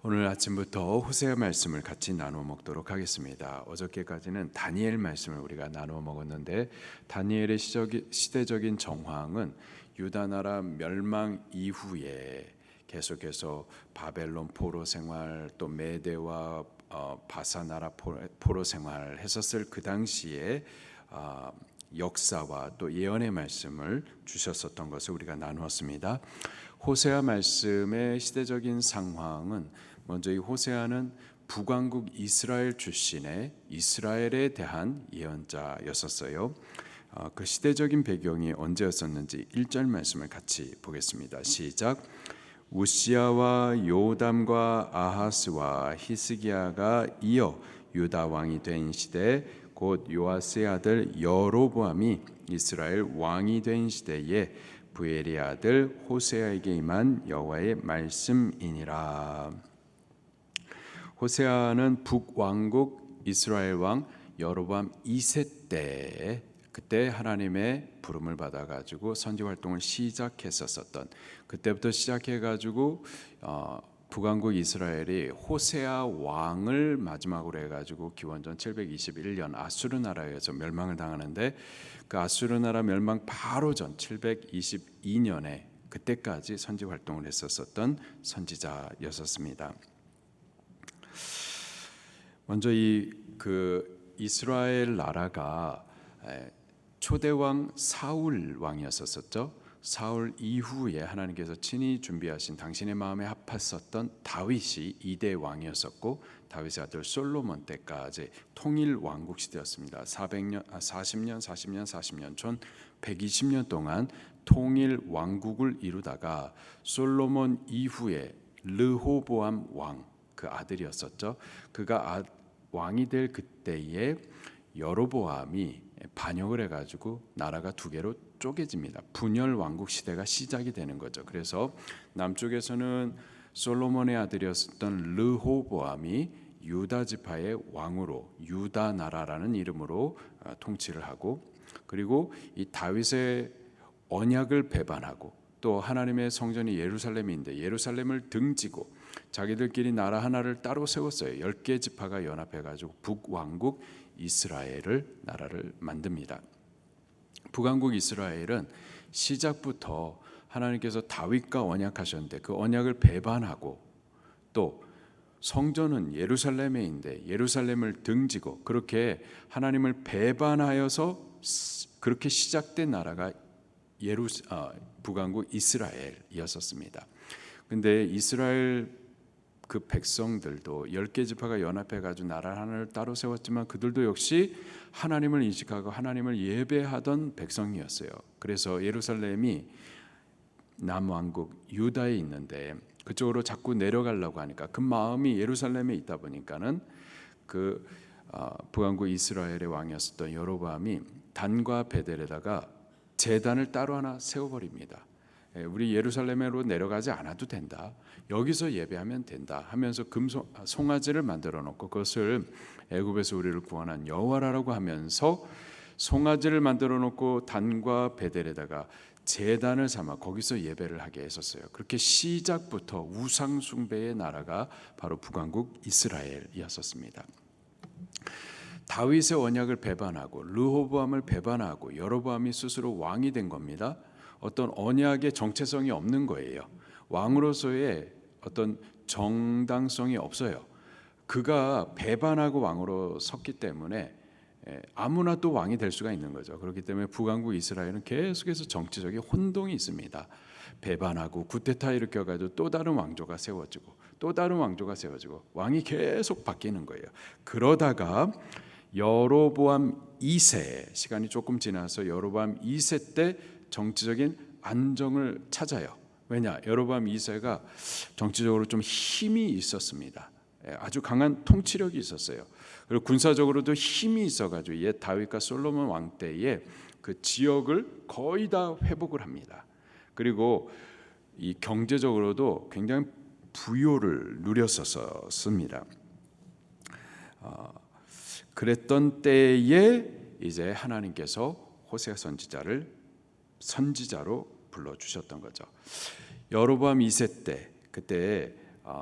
오늘 아침부터 호세아 말씀을 같이 나누어 먹도록 하겠습니다. 어저께까지는 다니엘 말씀을 우리가 나누어 먹었는데, 다니엘의 시대적인 정황은 유다 나라 멸망 이후에 계속해서 바벨론 포로 생활, 또 메대와 바사 나라 포로 생활을 했었을 그 당시에 역사와 또 예언의 말씀을 주셨었던 것을 우리가 나누었습니다. 호세아 말씀의 시대적인 상황은, 먼저 이 호세아는 북왕국 이스라엘 출신의 이스라엘에 대한 예언자였었어요. 그 시대적인 배경이 언제였었는지 1절 말씀을 같이 보겠습니다. 시작. 우시야와 요담과 아하스와 히스기야가 이어 유다 왕이 된 시대, 곧 요아스의 아들 여로보암이 이스라엘 왕이 된 시대에 부엘의 아들 호세아에게 임한 여호와의 말씀이니라. 호세아는 북왕국 이스라엘 왕 여로보암 2세 때, 그때 하나님의 부름을 받아가지고 선지 활동을 시작했었던, 그때부터 시작해가지고 북왕국 이스라엘이 호세아 왕을 마지막으로 해가지고 기원전 721년 아수르 나라에서 멸망을 당하는데, 그 아수르 나라 멸망 바로 전 722년에 그때까지 선지 활동을 했었던 선지자였었습니다. 먼저 이스라엘 나라가 초대왕 사울 왕이었었죠. 사울 이후에 하나님께서 친히 준비하신 당신의 마음에 합했었던 다윗이 2대 왕이었었고, 다윗의 아들 솔로몬 때까지 통일 왕국 시대였습니다. 40년 총 120년 동안 통일 왕국을 이루다가 솔로몬 이후에 르호보암 왕, 그 아들이었었죠. 그가 왕이 될 그때에 여로보암이 반역을 해가지고 나라가 두 개로 쪼개집니다. 분열 왕국 시대가 시작이 되는 거죠. 그래서 남쪽에서는 솔로몬의 아들이었던 르호보암이 유다 지파의 왕으로 유다 나라라는 이름으로 통치를 하고, 그리고 이 다윗의 언약을 배반하고, 또 하나님의 성전이 예루살렘인데 예루살렘을 등지고 자기들끼리 나라 하나를 따로 세웠어요. 10개 지파가 연합해가지고 북왕국 이스라엘을 나라를 만듭니다. 북왕국 이스라엘은 시작부터 하나님께서 다윗과 언약하셨는데 그 언약을 배반하고, 또 성전은 예루살렘에 있는데 예루살렘을 등지고, 그렇게 하나님을 배반하여서 그렇게 시작된 나라가 북왕국 이스라엘이었습니다. 근데 이스라엘 그 백성들도 10개 지파가 연합해가지고 나라 하나를 따로 세웠지만, 그들도 역시 하나님을 인식하고 하나님을 예배하던 백성이었어요. 그래서 예루살렘이 남왕국 유다에 있는데 그쪽으로 자꾸 내려가려고 하니까, 그 마음이 예루살렘에 있다 보니까는 그 북왕국 이스라엘의 왕이었던 여로보암이 단과 베델에다가 제단을 따로 하나 세워버립니다. 우리 예루살렘으로 내려가지 않아도 된다, 여기서 예배하면 된다 하면서 송아지를 만들어 놓고, 그것을 애굽에서 우리를 구원한 여호와라고 하면서 송아지를 만들어 놓고 단과 베델에다가 제단을 삼아 거기서 예배를 하게 했었어요. 그렇게 시작부터 우상 숭배의 나라가 바로 북왕국 이스라엘이었습니다. 다윗의 언약을 배반하고 르호보암을 배반하고 여로보암이 스스로 왕이 된 겁니다. 어떤 언약의 정체성이 없는 거예요. 왕으로서의 어떤 정당성이 없어요. 그가 배반하고 왕으로 섰기 때문에 아무나 또 왕이 될 수가 있는 거죠. 그렇기 때문에 북왕국 이스라엘은 계속해서 정치적인 혼동이 있습니다. 배반하고 쿠데타 일으켜가지고 또 다른 왕조가 세워지고 또 다른 왕조가 세워지고 왕이 계속 바뀌는 거예요. 그러다가 여로보암 2세, 시간이 조금 지나서 여로보암 2세 때 정치적인 안정을 찾아요. 왜냐? 여로보암 2세가 정치적으로 좀 힘이 있었습니다. 아주 강한 통치력이 있었어요. 그리고 군사적으로도 힘이 있어가지고 옛 다윗과 솔로몬 왕 때에 그 지역을 거의 다 회복을 합니다. 그리고 이 경제적으로도 굉장히 부요를 누렸었습니다. 그랬던 때에 이제 하나님께서 호세아 선지자를 선지자로 불러주셨던 거죠. 여로보암 2세 때, 그때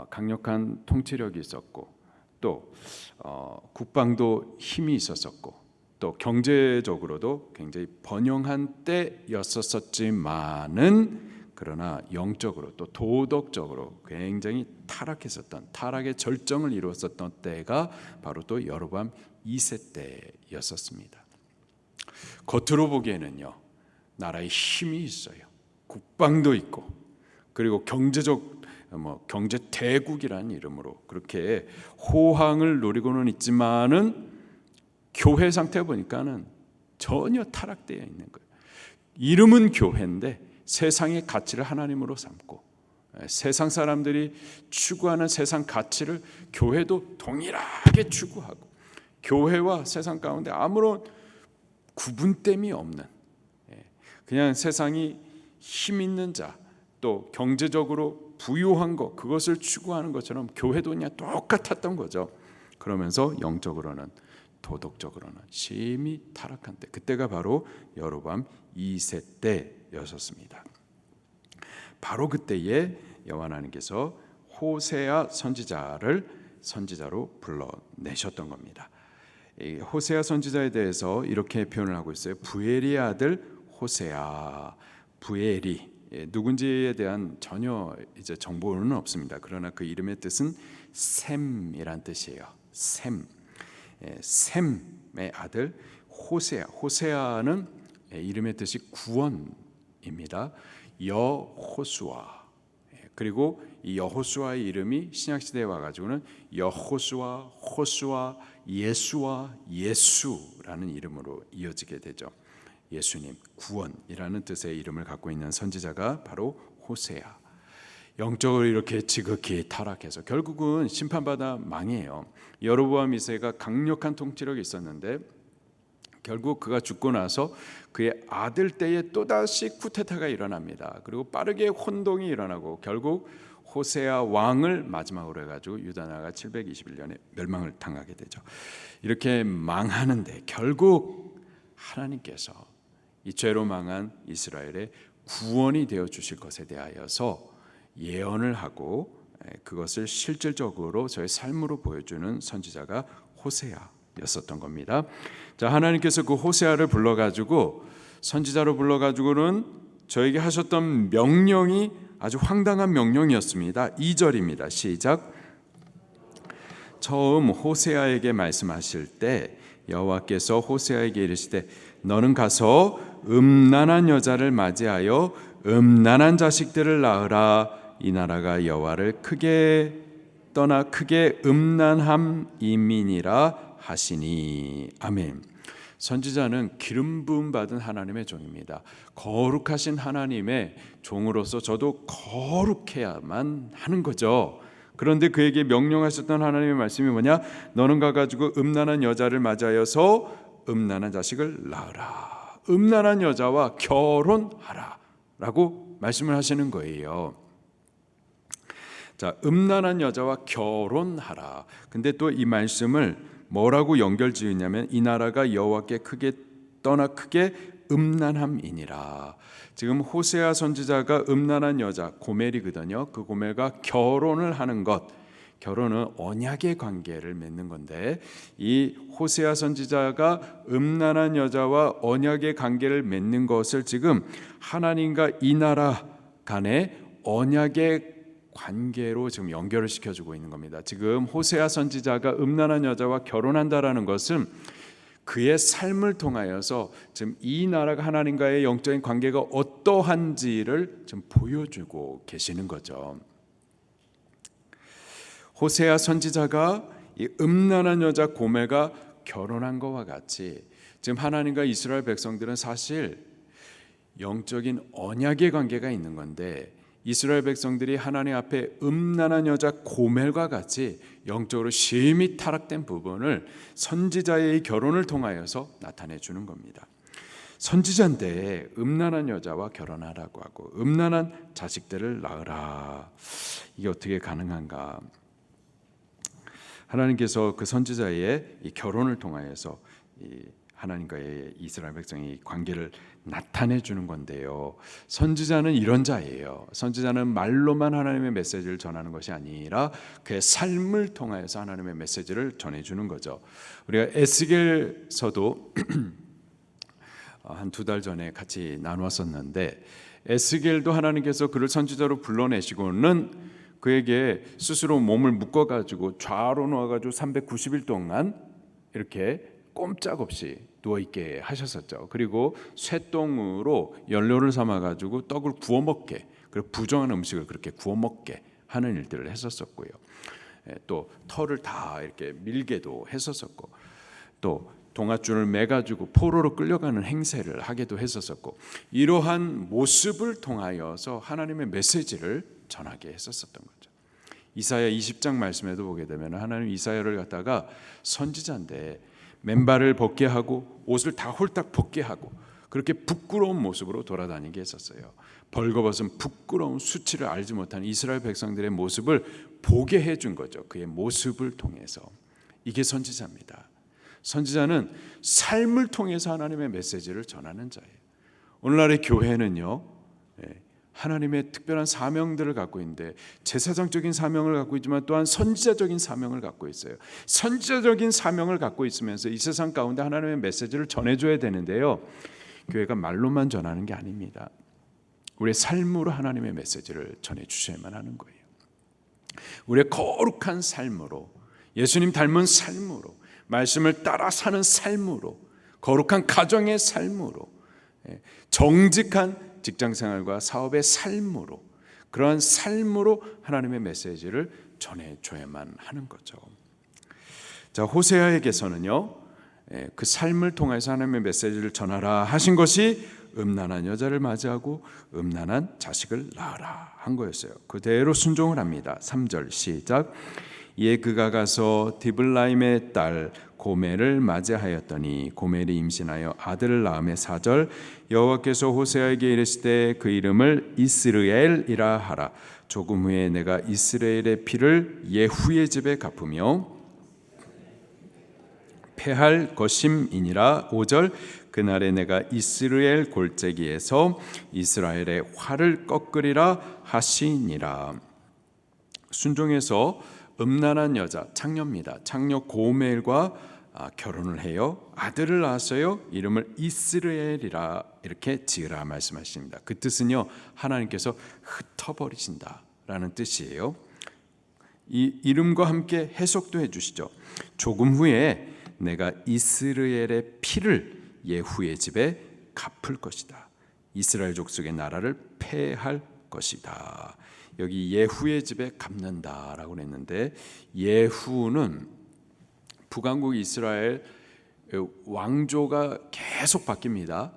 강력한 통치력이 있었고 또 국방도 힘이 있었었고 또 경제적으로도 굉장히 번영한 때였었지만은 그러나 영적으로 또 도덕적으로 굉장히 타락했었던 타락의 절정을 이루었었던 때가 바로 또 여로보암 2세 때였었습니다. 겉으로 보기에는요 나라에 힘이 있어요. 국방도 있고 그리고 경제 대국이라는 이름으로 그렇게 호황을 누리고는 있지만은 교회 상태 보니까는 전혀 타락되어 있는 거예요. 이름은 교회인데 세상의 가치를 하나님으로 삼고 세상 사람들이 추구하는 세상 가치를 교회도 동일하게 추구하고 교회와 세상 가운데 아무런 구분됨이 없는 그냥 세상이 힘 있는 자 또 경제적으로 부유한 것 그것을 추구하는 것처럼 교회도 그냥 똑같았던 거죠. 그러면서 영적으로는 도덕적으로는 심히 타락한 때 그때가 바로 여로보암 2세 때였었습니다. 바로 그때에 여호와 하나님께서 호세아 선지자를 선지자로 불러내셨던 겁니다. 이 호세아 선지자에 대해서 이렇게 표현을 하고 있어요. 부엘의 아들 호세아. 부엘이 누군지에 대한 전혀 이제 정보는 없습니다. 그러나 그 이름의 뜻은 셈이란 뜻이에요. 셈의 아들 호세아. 호세아는 이름의 뜻이 구원입니다. 여호수아. 그리고 이 여호수아의 이름이 신약 시대에 와가지고는 여호수아, 호수아, 예수라는 이름으로 이어지게 되죠. 예수님, 구원이라는 뜻의 이름을 갖고 있는 선지자가 바로 호세아. 영적으로 이렇게 지극히 타락해서 결국은 심판받아 망해요. 여로보암 2세가 강력한 통치력이 있었는데 결국 그가 죽고 나서 그의 아들 때에 또다시 쿠데타가 일어납니다. 그리고 빠르게 혼동이 일어나고 결국 호세아 왕을 마지막으로 해가지고 유다 나라가 721년에 멸망을 당하게 되죠. 이렇게 망하는데 결국 하나님께서 이 죄로 망한 이스라엘의 구원이 되어 주실 것에 대하여서 예언을 하고 그것을 실질적으로 저의 삶으로 보여주는 선지자가 호세아였었던 겁니다. 자, 하나님께서 그 호세아를 불러가지고 선지자로 불러가지고는 저에게 하셨던 명령이 아주 황당한 명령이었습니다. 2절입니다. 시작. 처음 호세아에게 말씀하실 때 여호와께서 호세아에게 이르시되 너는 가서 음란한 여자를 맞이하여 음란한 자식들을 낳으라. 이 나라가 여호와를 크게 떠나 크게 음란함이민이라 하시니. 아멘. 선지자는 기름 부음 받은 하나님의 종입니다. 거룩하신 하나님의 종으로서 저도 거룩해야만 하는 거죠. 그런데 그에게 명령하셨던 하나님의 말씀이 뭐냐? 너는 가가지고 음란한 여자를 맞이하여서 음란한 자식을 낳으라. 음란한 여자와 결혼하라 라고 말씀을 하시는 거예요. 자, 음란한 여자와 결혼하라. 근데 또 이 말씀을 뭐라고 연결 지으냐면 이 나라가 여호와께 크게 떠나 크게 음란함이니라. 지금 호세아 선지자가 음란한 여자 고멜이거든요. 그 고멜과 결혼을 하는 것, 결혼은 언약의 관계를 맺는 건데 이 호세아 선지자가 음란한 여자와 언약의 관계를 맺는 것을 지금 하나님과 이 나라 간의 언약의 관계로 지금 연결을 시켜주고 있는 겁니다. 지금 호세아 선지자가 음란한 여자와 결혼한다라는 것은 그의 삶을 통하여서 지금 이 나라가 하나님과의 영적인 관계가 어떠한지를 좀 보여주고 계시는 거죠. 호세아 선지자가 이 음란한 여자 고멜과 결혼한 것과 같이 지금 하나님과 이스라엘 백성들은 사실 영적인 언약의 관계가 있는 건데 이스라엘 백성들이 하나님 앞에 음란한 여자 고멜과 같이 영적으로 심히 타락된 부분을 선지자의 결혼을 통하여서 나타내 주는 겁니다. 선지자인데 음란한 여자와 결혼하라고 하고 음란한 자식들을 낳으라. 이게 어떻게 가능한가? 하나님께서 그 선지자의 이 결혼을 통하여서 하나님과의 이스라엘 백성의 관계를 나타내 주는 건데요. 선지자는 이런 자예요. 선지자는 말로만 하나님의 메시지를 전하는 것이 아니라 그의 삶을 통하여서 하나님의 메시지를 전해 주는 거죠. 우리가 에스겔서도 한 2달 전에 같이 나누었었는데, 에스겔도 하나님께서 그를 선지자로 불러내시고는 그에게 스스로 몸을 묶어가지고 좌로 놓아가지고 390일 동안 이렇게 꼼짝없이 누워있게 하셨었죠. 그리고 쇠똥으로 연료를 삼아가지고 떡을 구워 먹게, 그리고 부정한 음식을 그렇게 구워 먹게 하는 일들을 했었었고요. 또 털을 다 이렇게 밀게도 했었었고, 또 동아줄을 매가지고 포로로 끌려가는 행세를 하게도 했었었고, 이러한 모습을 통하여서 하나님의 메시지를 전하게 했었었던 거죠. 이사야 20장 말씀에도 보게 되면 하나님 이사야를 갖다가 선지자인데 맨발을 벗게 하고 옷을 다 홀딱 벗게 하고 그렇게 부끄러운 모습으로 돌아다니게 했었어요. 벌거벗은 부끄러운 수치를 알지 못하는 이스라엘 백성들의 모습을 보게 해준 거죠. 그의 모습을 통해서. 이게 선지자입니다. 선지자는 삶을 통해서 하나님의 메시지를 전하는 자예요. 오늘날의 교회는요, 하나님의 특별한 사명들을 갖고 있는데, 제사장적인 사명을 갖고 있지만 또한 선지자적인 사명을 갖고 있어요. 선지자적인 사명을 갖고 있으면서 이 세상 가운데 하나님의 메시지를 전해줘야 되는데요, 교회가 말로만 전하는 게 아닙니다. 우리의 삶으로 하나님의 메시지를 전해주셔야만 하는 거예요. 우리의 거룩한 삶으로, 예수님 닮은 삶으로, 말씀을 따라 사는 삶으로, 거룩한 가정의 삶으로, 정직한 직장생활과 사업의 삶으로, 그러한 삶으로 하나님의 메시지를 전해줘야만 하는 거죠. 자, 호세아에게서는요, 그 삶을 통해서 하나님의 메시지를 전하라 하신 것이 음란한 여자를 맞이하고 음란한 자식을 낳으라 한 거였어요. 그대로 순종을 합니다. 3절 시작. 이에 그가 가서 디블라임의 딸 고멜을 맞이하였더니 고멜이 임신하여 아들을 낳음에 4절 여호와께서 호세아에게 이르시되 그 이름을 이스르엘이라 하라. 조금 후에 내가 이스라엘의 피를 예후의 집에 갚으며 패할 것임이니라. 5절 그날에 내가 이스라엘 골짜기에서 이스라엘의 활을 꺾으리라 하시니라. 순종해서 음란한 여자, 창녀입니다. 창녀 고멜과 결혼을 해요. 아들을 낳았어요. 이름을 이스라엘이라 이렇게 지으라 말씀하십니다. 그 뜻은요, 하나님께서 흩어버리신다라는 뜻이에요. 이 이름과 함께 해석도 해주시죠. 조금 후에 내가 이스라엘의 피를 예후의 집에 갚을 것이다. 이스라엘 족속의 나라를 패할 것이다. 여기 예후의 집에 갚는다라고 했는데, 예후는 북왕국 이스라엘 왕조가 계속 바뀝니다.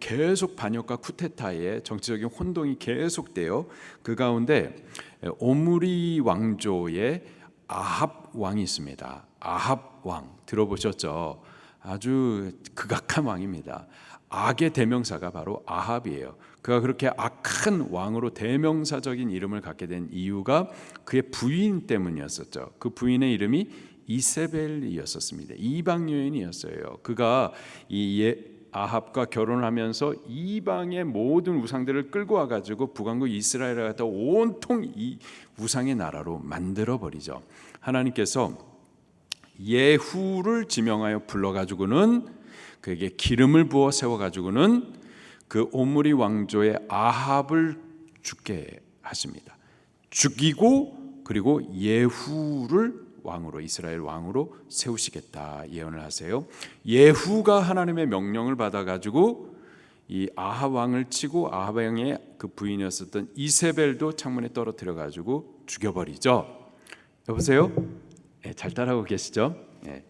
계속 반역과 쿠데타의 정치적인 혼동이 계속돼요. 그 가운데 오므리 왕조의 아합 왕이 있습니다. 아합 왕 들어보셨죠? 아주 극악한 왕입니다. 악의 대명사가 바로 아합이에요. 그가 그렇게 악한 왕으로 대명사적인 이름을 갖게 된 이유가 그의 부인 때문이었었죠. 그 부인의 이름이 이세벨이었습니다. 이방 여인이었어요. 그가 이 아합과 결혼을 하면서 이방의 모든 우상들을 끌고 와가지고 북왕국 이스라엘을 갖다 온통 이 우상의 나라로 만들어 버리죠. 하나님께서 예후를 지명하여 불러가지고는 그에게 기름을 부어 세워가지고는 그 오므리 왕조의 아합을 죽게 하십니다. 죽이고 그리고 예후를 왕으로, 이스라엘 왕으로 세우시겠다 예언을 하세요. 예후가 하나님의 명령을 받아가지고 이 아합 왕을 치고 아합 왕의 그 부인이었었던 이세벨도 창문에 떨어뜨려가지고 죽여버리죠. 여보세요? 네, 잘 따라오고 계시죠? 네.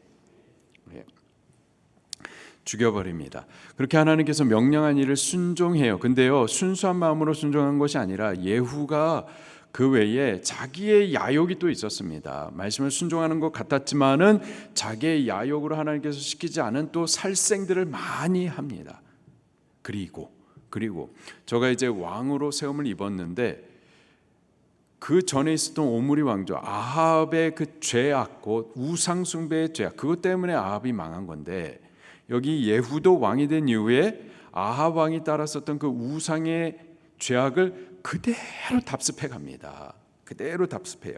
죽여버립니다. 그렇게 하나님께서 명령한 일을 순종해요. 근데요, 순수한 마음으로 순종한 것이 아니라 예후가 그 외에 자기의 야욕이 또 있었습니다. 말씀을 순종하는 것 같았지만은 자기의 야욕으로 하나님께서 시키지 않은 또 살생들을 많이 합니다. 그리고 저가 이제 왕으로 세움을 입었는데, 그 전에 있었던 오므리 왕조 아합의 그 죄악, 곧 우상 숭배의 죄악, 그것 때문에 아합이 망한 건데, 여기 예후도 왕이 된 이후에 아합 왕이 따랐었던 그 우상의 죄악을 그대로 답습해 갑니다. 그대로 답습해요.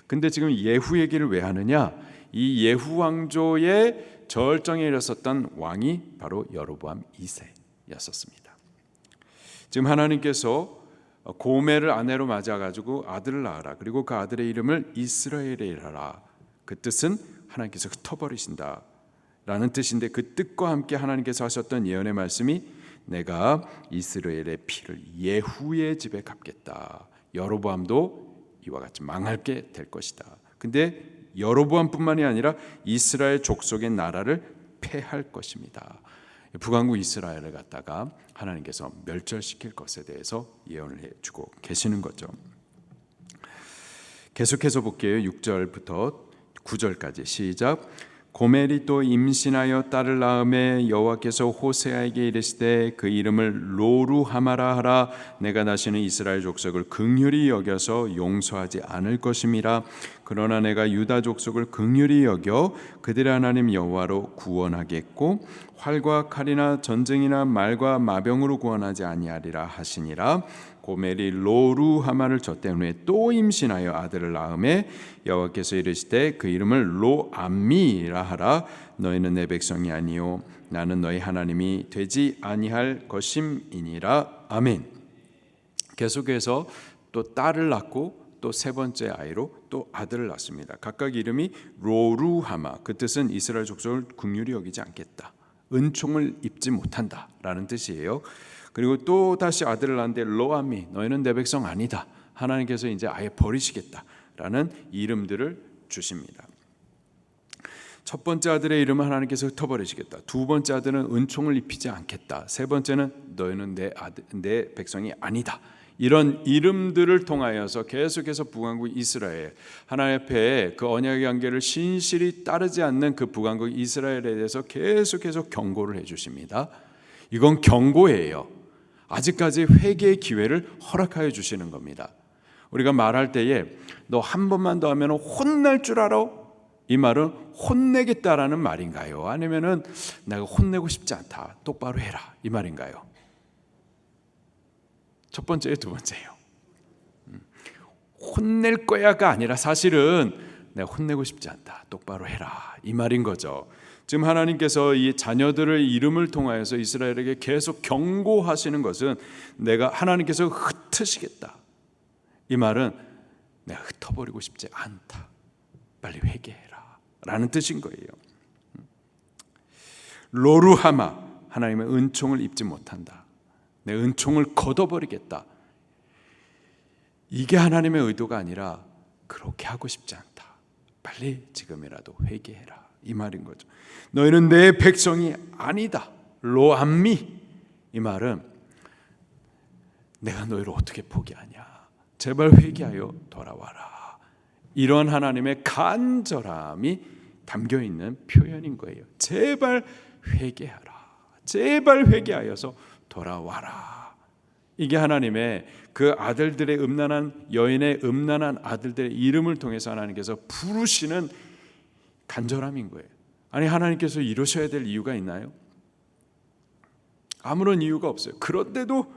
근데 지금 예후 얘기를 왜 하느냐? 이 예후 왕조의 절정에 이르렀었던 왕이 바로 여로보암 2세였었습니다. 지금 하나님께서 고멜을 아내로 맞아가지고 아들을 낳아라. 그리고 그 아들의 이름을 이스라엘이라라. 그 뜻은 하나님께서 흩어버리신다 라는 뜻인데, 그 뜻과 함께 하나님께서 하셨던 예언의 말씀이 내가 이스라엘의 피를 예후의 집에 갚겠다. 여로보암도 이와 같이 망하게 될 것이다. 근데 여로보암뿐만이 아니라 이스라엘 족속의 나라를 패할 것입니다. 북왕국 이스라엘을 갖다가 하나님께서 멸절시킬 것에 대해서 예언을 해주고 계시는 거죠. 계속해서 볼게요. 6절부터 9절까지 시작. 고멜이 또 임신하여 딸을 낳음에 여호와께서 호세아에게 이르시되 그 이름을 로루하마라 하라. 내가 다시는 이스라엘 족속을 긍휼히 여겨서 용서하지 않을 것임이라. 그러나 내가 유다 족속을 긍휼히 여겨 그들의 하나님 여호와로 구원하겠고 활과 칼이나 전쟁이나 말과 마병으로 구원하지 아니하리라 하시니라. 고멜이 로루하마를 졌던 후에 또 임신하여 아들을 낳음에 여호와께서 이르시되 그 이름을 로암미라 하라. 너희는 내 백성이 아니요 나는 너희 하나님이 되지 아니할 것임이니라. 아멘. 계속해서 또 딸을 낳고 또 세 번째 아이로 또 아들을 낳습니다. 각각 이름이 로루하마. 그 뜻은 이스라엘 족속을 긍휼히 여기지 않겠다, 은총을 입지 못한다라는 뜻이에요. 그리고 또 다시 아들을 낳는데 로암미, 너희는 내 백성 아니다, 하나님께서 이제 아예 버리시겠다라는 이름들을 주십니다. 첫 번째 아들의 이름은 하나님께서 흩어버리시겠다. 두 번째 아들은 은총을 입히지 않겠다. 세 번째는 너희는 내 백성이 아니다. 이런 이름들을 통하여서 계속해서 북왕국 이스라엘, 하나님 앞에 그 언약의 관계를 신실히 따르지 않는 그 북왕국 이스라엘에 대해서 계속해서 경고를 해주십니다. 이건 경고예요. 아직까지 회개의 기회를 허락하여 주시는 겁니다. 우리가 말할 때에 너 한 번만 더 하면 혼날 줄 알아? 이 말은 혼내겠다라는 말인가요? 아니면은 내가 혼내고 싶지 않다, 똑바로 해라, 이 말인가요? 첫 번째예요, 두 번째예요? 혼낼 거야가 아니라 사실은 내가 혼내고 싶지 않다, 똑바로 해라, 이 말인 거죠. 지금 하나님께서 이 자녀들의 이름을 통하여서 이스라엘에게 계속 경고하시는 것은 내가 하나님께서 흩으시겠다, 이 말은 내가 흩어버리고 싶지 않다, 빨리 회개해라 라는 뜻인 거예요. 로루하마, 하나님의 은총을 입지 못한다, 내 은총을 걷어버리겠다, 이게 하나님의 의도가 아니라 그렇게 하고 싶지 않다, 빨리 지금이라도 회개해라, 이 말인 거죠. 너희는 내 백성이 아니다, 로암미, 이 말은 내가 너희를 어떻게 포기하냐, 제발 회개하여 돌아와라, 이런 하나님의 간절함이 담겨있는 표현인 거예요. 제발 회개하라, 제발 회개하여서 돌아와라. 이게 하나님의 그 아들들의 음란한 여인의 음란한 아들들의 이름을 통해서 하나님께서 부르시는 간절함인 거예요. 아니, 하나님께서 이러셔야 될 이유가 있나요? 아무런 이유가 없어요. 그런데도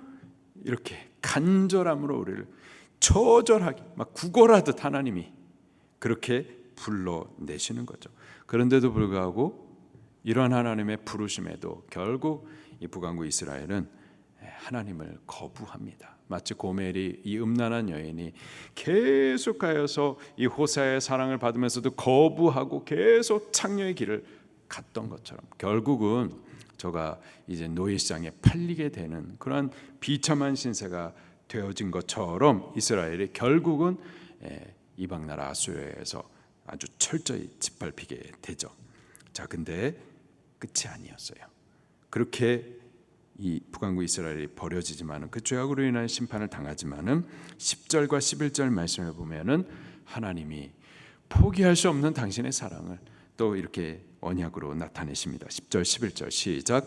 이렇게 간절함으로 우리를 처절하게 막 구걸하듯 하나님이 그렇게 불러내시는 거죠. 그런데도 불구하고 이러한 하나님의 부르심에도 결국 이 북왕국 이스라엘은 하나님을 거부합니다. 마치 고멜이, 이 음란한 여인이 계속하여서 이 호세아의 사랑을 받으면서도 거부하고 계속 창녀의 길을 갔던 것처럼 결국은 저가 이제 노예시장에 팔리게 되는 그런 비참한 신세가 되어진 것처럼 이스라엘이 결국은 이방 나라 아수르에서 아주 철저히 짓밟히게 되죠. 자, 근데 끝이 아니었어요. 그렇게 이 북왕국 이스라엘이 버려지지만은 그 죄악으로 인한 심판을 당하지만은 10절과 11절 말씀을 보면은 하나님이 포기할 수 없는 당신의 사랑을 또 이렇게 언약으로 나타내십니다. 10절 11절 시작.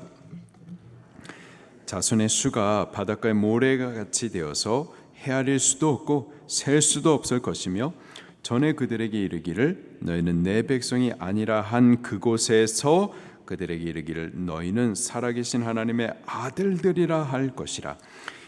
자손의 수가 바닷가의 모래가 같이 되어서 헤아릴 수도 없고 셀 수도 없을 것이며 전에 그들에게 이르기를 너희는 내 백성이 아니라 한 그곳에서 그들에게 이르기를 너희는 살아계신 하나님의 아들들이라 할 것이라.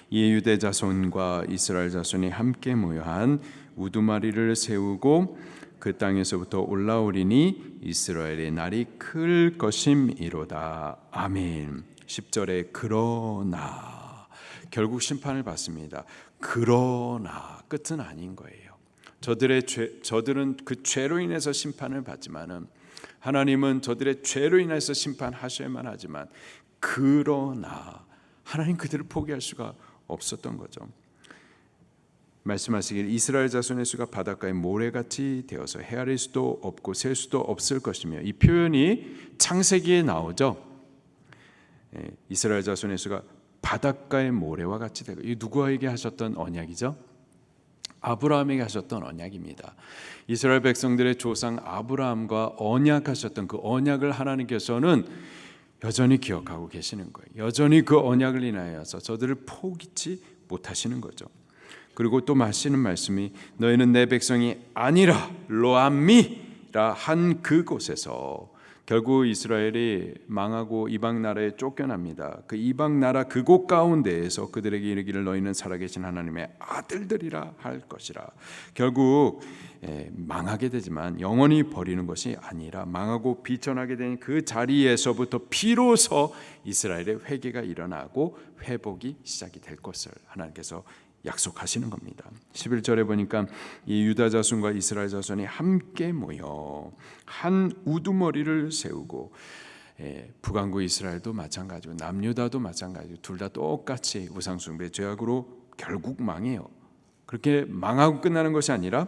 이에 유대 자손과 이스라엘 자손이 함께 모여 한 우두머리를 세우고 그 땅에서부터 올라오리니 이스라엘의 날이 클 것임이로다. 아멘. 10절에 그러나 결국 심판을 받습니다. 그러나 끝은 아닌 거예요. 저들은 그 죄로 인해서 심판을 받지만은 하나님은 저들의 죄로 인해서 심판하셔야만 하지만 그러나 하나님 그들을 포기할 수가 없었던 거죠. 말씀하시길 이스라엘 자손의 수가 바닷가의 모래같이 되어서 헤아릴 수도 없고 셀 수도 없을 것이며, 이 표현이 창세기에 나오죠. 이스라엘 자손의 수가 바닷가의 모래와 같이 되고, 이 누구에게 하셨던 언약이죠? 아브라함에게 하셨던 언약입니다. 이스라엘 백성들의 조상 아브라함과 언약하셨던 그 언약을 하나님께서는 여전히 기억하고 계시는 거예요. 여전히 그 언약을 인하여서 저들을 포기치 못하시는 거죠. 그리고 또 하시는 말씀이 너희는 내 백성이 아니라 로암미라 한 그곳에서, 결국 이스라엘이 망하고 이방 나라에 쫓겨납니다. 그 이방 나라 그곳 가운데에서 그들에게 이르기를 너희는 살아계신 하나님의 아들들이라 할 것이라. 결국 망하게 되지만 영원히 버리는 것이 아니라 망하고 비천하게 된 그 자리에서부터 비로소 이스라엘의 회개가 일어나고 회복이 시작이 될 것을 하나님께서 약속하시는 겁니다. 11절에 보니까 이 유다 자손과 이스라엘 자손이 함께 모여 한 우두머리를 세우고, 북왕국 이스라엘도 마찬가지고 남유다도 마찬가지고 둘 다 똑같이 우상숭배 죄악으로 결국 망해요. 그렇게 망하고 끝나는 것이 아니라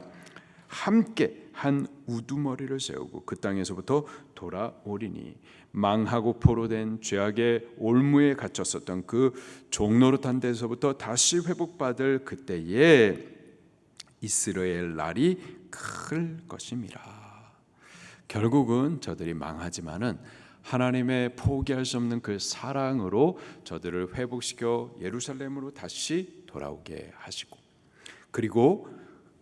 함께 한 우두머리를 세우고 그 땅에서부터 돌아오리니, 망하고 포로된 죄악의 올무에 갇혔었던 그 종노릇한 데서부터 다시 회복받을 그때에 이스라엘 날이 클 것임이라. 결국은 저들이 망하지만은 하나님의 포기할 수 없는 그 사랑으로 저들을 회복시켜 예루살렘으로 다시 돌아오게 하시고, 그리고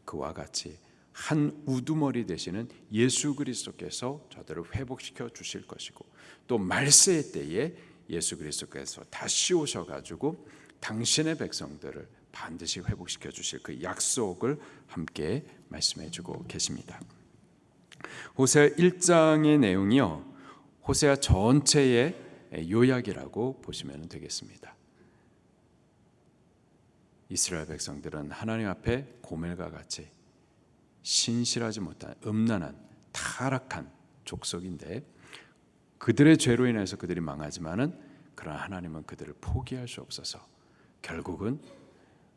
그와 같이 한 우두머리 되시는 예수 그리스도께서 저들을 회복시켜 주실 것이고, 또 말세의 때에 예수 그리스도께서 다시 오셔가지고 당신의 백성들을 반드시 회복시켜 주실 그 약속을 함께 말씀해 주고 계십니다. 호세아 1장의 내용이요, 호세아 전체의 요약이라고 보시면 되겠습니다. 이스라엘 백성들은 하나님 앞에 고멜과 같이 신실하지 못한 음란한 타락한 족속인데, 그들의 죄로 인해서 그들이 망하지만은 그러나 하나님은 그들을 포기할 수 없어서 결국은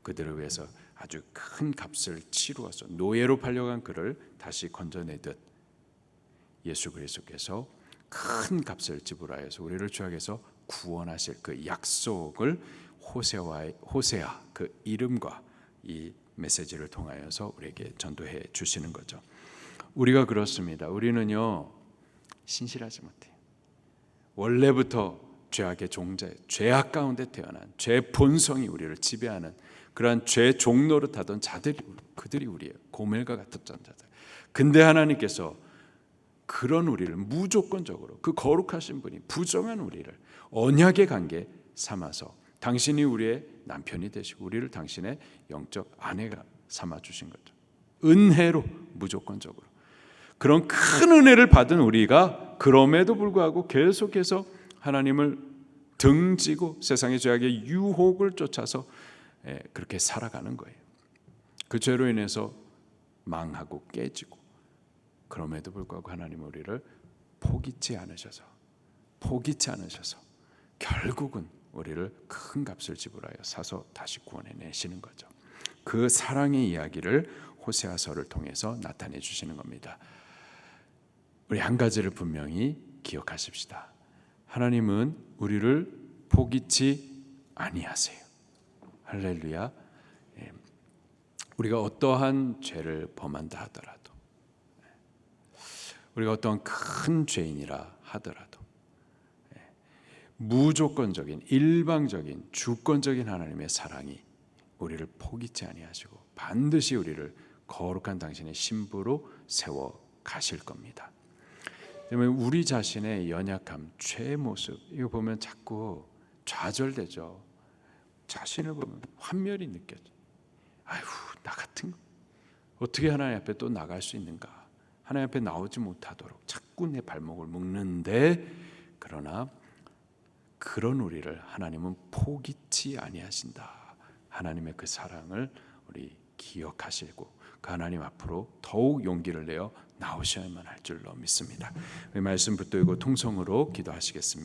그들을 위해서 아주 큰 값을 치루어서 노예로 팔려간 그를 다시 건져내듯 예수 그리스도께서 큰 값을 지불하여서 우리를 죄악에서 구원하실 그 약속을 호세아 그 이름과 이 메시지를 통하여서 우리에게 전도해 주시는 거죠. 우리가 그렇습니다. 우리는요 신실하지 못해요. 원래부터 죄악의 종자예요. 죄악 가운데 태어난 죄 본성이 우리를 지배하는 그러한 죄 종노릇하던 자들이, 그들이 우리의 고멜과 같았던 자들. 근데 하나님께서 그런 우리를 무조건적으로 그 거룩하신 분이 부정한 우리를 언약의 관계 삼아서 당신이 우리의 남편이 되시고 우리를 당신의 영적 아내가 삼아 주신 거죠. 은혜로 무조건적으로. 그런 큰 은혜를 받은 우리가 그럼에도 불구하고 계속해서 하나님을 등지고 세상의 죄악의 유혹을 쫓아서 그렇게 살아가는 거예요. 그 죄로 인해서 망하고 깨지고, 그럼에도 불구하고 하나님은 우리를 포기치 않으셔서 결국은 우리를 큰 값을 지불하여 사서 다시 구원해내시는 거죠. 그 사랑의 이야기를 호세아서를 통해서 나타내 주시는 겁니다. 우리 한 가지를 분명히 기억하십시다. 하나님은 우리를 포기치 아니하세요. 할렐루야. 우리가 어떠한 죄를 범한다 하더라도, 우리가 어떠한 큰 죄인이라 하더라도 무조건적인 일방적인 주권적인 하나님의 사랑이 우리를 포기치 아니하시고 반드시 우리를 거룩한 당신의 신부로 세워 가실 겁니다. 그러면 우리 자신의 연약함, 죄의 모습 이거 보면 자꾸 좌절되죠. 자신을 보면 환멸이 느껴져. 아휴, 나 같은 거 어떻게 하나님 앞에 또 나갈 수 있는가? 하나님 앞에 나오지 못하도록 자꾸 내 발목을 묶는데, 그러나 그런 우리를 하나님은 포기치 아니하신다. 하나님의 그 사랑을 우리 기억하시고 그 하나님 앞으로 더욱 용기를 내어 나오셔야만 할 줄로 믿습니다. 이 말씀 붙들고 통성으로 기도하시겠습니다.